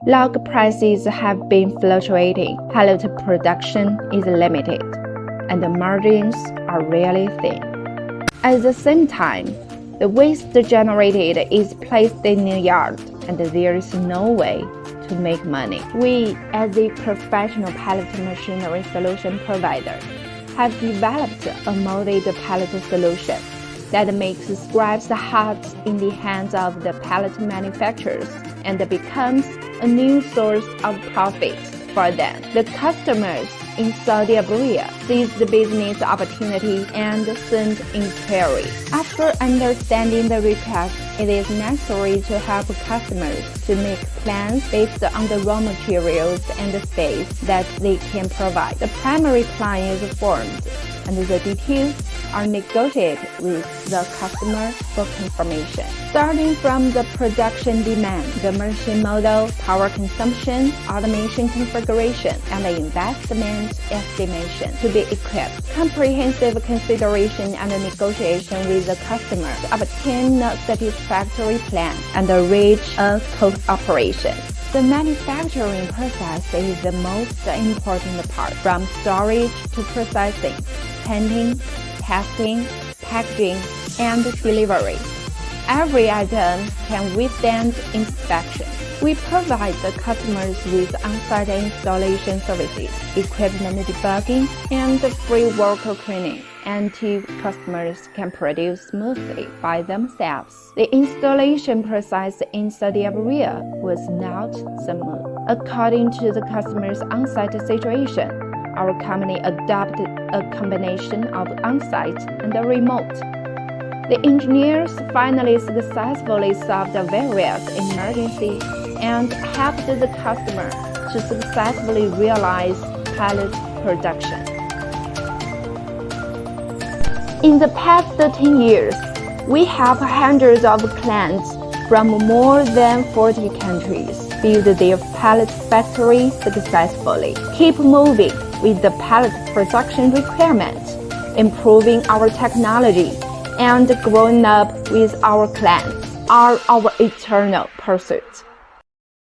Log prices have been fluctuating, pallet production is limited, and the margins are really thin. At the same time, the waste generated is placed in a yard, and there is no way to make money. We, as a professional pallet machinery solution provider, have developed a molded pallet solution that makes scraps hard in the hands of the pallet manufacturers and becomes a new source of profit for them. The customers in Saudi Arabia seize the business opportunity and send inquiries. After understanding the request, it is necessary to help customers to make plans based on the raw materials and the space that they can provide. The primary plan is formed, and the details are negotiated with the customer for confirmation. Starting from the production demand, the machine model, power consumption, automation configuration, and the investment estimation to be equipped. Comprehensive consideration and negotiation with the customer to obtain a satisfactory plan and reach a cooperation. The manufacturing process is the most important part, from storage to processing, painting, testing, packaging, and delivery. Every item can withstand inspection. We provide the customers with on-site installation services, equipment debugging, and free worker training until customers can produce smoothly by themselves. The installation process in Saudi Arabia was not smooth. According to the customer's on-site situation, our company adopted a combination of on-site and remote. The engineers finally successfully solved the various emergencies and helped the customer to successfully realize pallet production. In the past 10 years, we have hundreds of clients from more than 40 countries build their pallet factory successfully. Keep moving with the pallet production requirements, improving our technology, and growing up with our clients are our eternal pursuit.